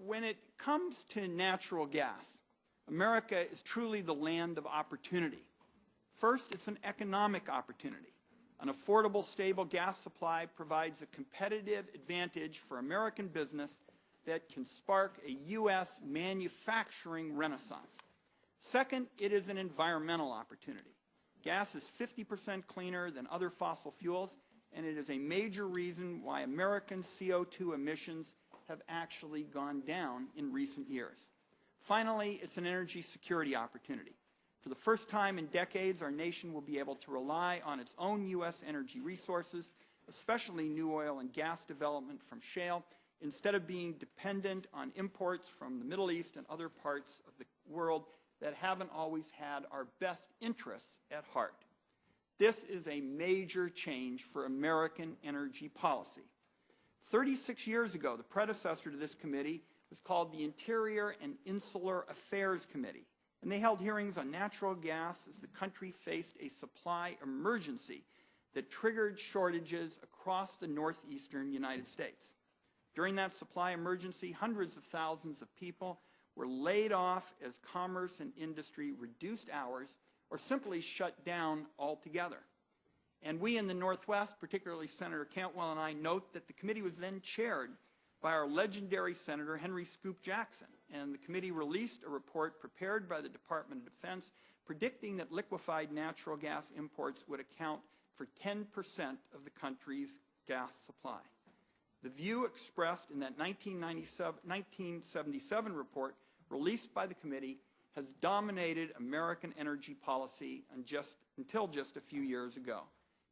when it comes to natural gas, America is truly the land of opportunity. First, it's an economic opportunity. An affordable, stable gas supply provides a competitive advantage for American business that can spark a U.S. manufacturing renaissance. Second, it is an environmental opportunity. Gas is 50% cleaner than other fossil fuels, and it is a major reason why American CO2 emissions have actually gone down in recent years. Finally, it's an energy security opportunity. For the first time in decades, our nation will be able to rely on its own U.S. energy resources, especially new oil and gas development from shale, instead of being dependent on imports from the Middle East and other parts of the world that haven't always had our best interests at heart. This is a major change for American energy policy. 36 years ago, the predecessor to this committee was called the Interior and Insular Affairs Committee, and they held hearings on natural gas as the country faced a supply emergency that triggered shortages across the northeastern United States. During that supply emergency, hundreds of thousands of people were laid off as commerce and industry reduced hours or simply shut down altogether. And we in the Northwest, particularly Senator Cantwell and I, note that the committee was then chaired by our legendary Senator Henry Scoop Jackson, and the committee released a report prepared by the Department of Defense predicting that liquefied natural gas imports would account for 10% of the country's gas supply. The view expressed in that 1977 report released by the committee has dominated American energy policy until just a few years ago.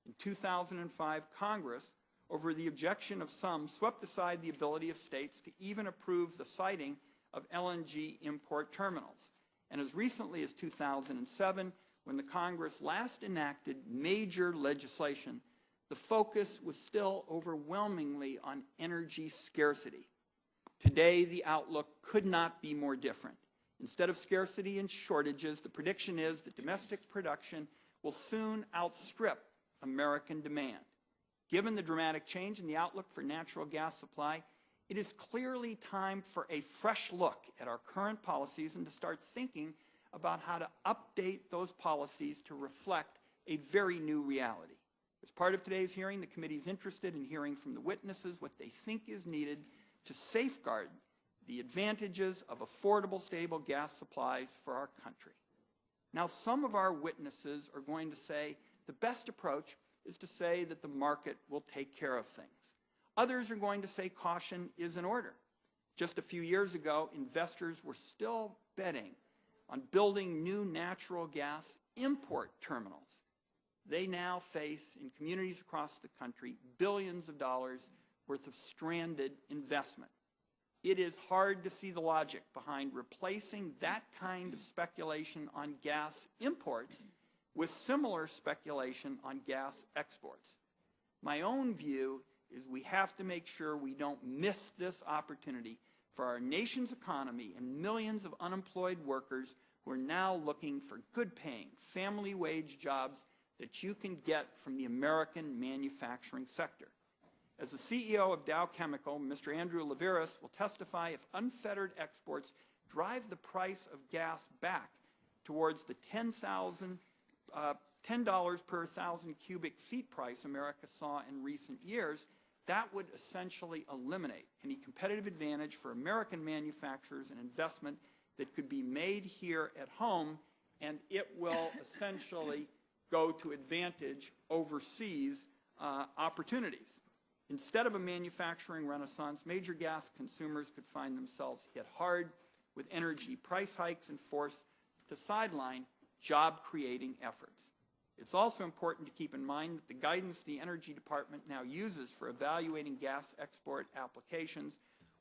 In 2005, Congress, over the objection of some, swept aside the ability of states to even approve the siting of LNG import terminals. And as recently as 2007, when the Congress last enacted major legislation, the focus was still overwhelmingly on energy scarcity. Today, the outlook could not be more different. Instead of scarcity and shortages, the prediction is that domestic production will soon outstrip American demand. Given the dramatic change in the outlook for natural gas supply, it is clearly time for a fresh look at our current policies and to start thinking about how to update those policies to reflect a very new reality. As part of today's hearing, the committee is interested in hearing from the witnesses what they think is needed to safeguard the advantages of affordable, stable gas supplies for our country. Now, some of our witnesses are going to say the best approach is to say that the market will take care of things. Others are going to say caution is in order. Just a few years ago, investors were still betting on building new natural gas import terminals. They now face, in communities across the country, billions of dollars worth of stranded investment. It is hard to see the logic behind replacing that kind of speculation on gas imports with similar speculation on gas exports. My own view is we have to make sure we don't miss this opportunity for our nation's economy and millions of unemployed workers who are now looking for good-paying, family wage jobs that you can get from the American manufacturing sector. As the CEO of Dow Chemical, Mr. Andrew Laveris, will testify if unfettered exports drive the price of gas back towards the $10 per 1,000 cubic feet price America saw in recent years, that would essentially eliminate any competitive advantage for American manufacturers and investment that could be made here at home, and it will essentially go to advantage overseas opportunities. Instead of a manufacturing renaissance, major gas consumers could find themselves hit hard with energy price hikes and forced to sideline job-creating efforts. It's also important to keep in mind that the guidance the Energy Department now uses for evaluating gas export applications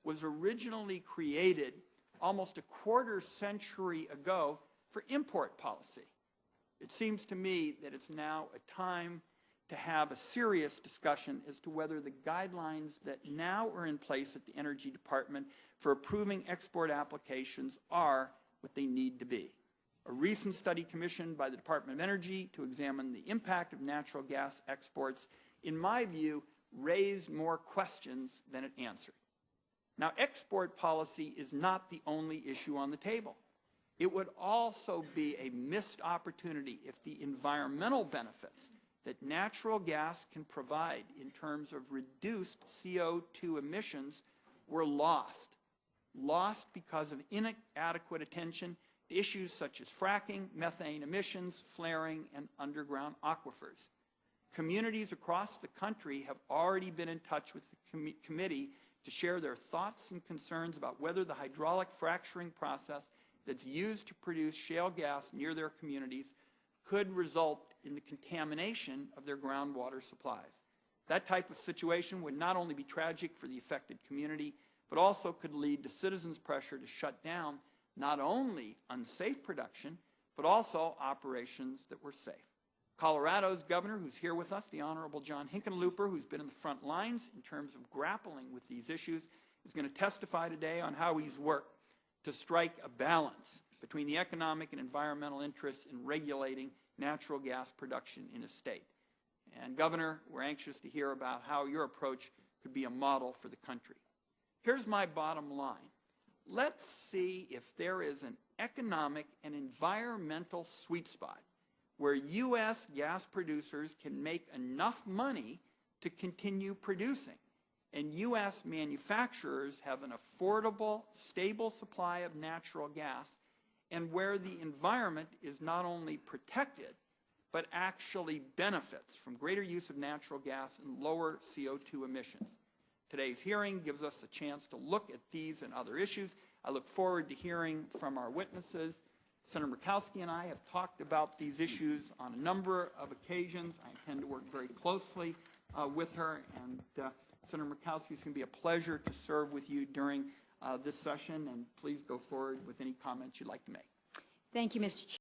was originally created almost a quarter century ago for import policy. It seems to me that it's now a time to have a serious discussion as to whether the guidelines that now are in place at the Energy Department for approving export applications are what they need to be. A recent study commissioned by the Department of Energy to examine the impact of natural gas exports, in my view, raised more questions than it answered. Now, export policy is not the only issue on the table. It would also be a missed opportunity if the environmental benefits that natural gas can provide in terms of reduced CO2 emissions were lost. Lost because of inadequate attention to issues such as fracking, methane emissions, flaring, and underground aquifers. Communities across the country have already been in touch with the committee to share their thoughts and concerns about whether the hydraulic fracturing process that's used to produce shale gas near their communities could result in the contamination of their groundwater supplies. That type of situation would not only be tragic for the affected community, but also could lead to citizens' pressure to shut down not only unsafe production, but also operations that were safe. Colorado's governor, who's here with us, the Honorable John Hickenlooper, who's been in the front lines in terms of grappling with these issues, is going to testify today on how he's worked to strike a balance between the economic and environmental interests in regulating natural gas production in his state. And Governor, we're anxious to hear about how your approach could be a model for the country. Here's my bottom line. Let's see if there is an economic and environmental sweet spot where U.S. gas producers can make enough money to continue producing, and U.S. manufacturers have an affordable, stable supply of natural gas, and where the environment is not only protected, but actually benefits from greater use of natural gas and lower CO2 emissions. Today's hearing gives us a chance to look at these and other issues. I look forward to hearing from our witnesses. Senator Murkowski and I have talked about these issues on a number of occasions. I intend to work very closely with her, and Senator Murkowski, it's going to be a pleasure to serve with you during this session, and please go forward with any comments you'd like to make. Thank you, Mr. Chair.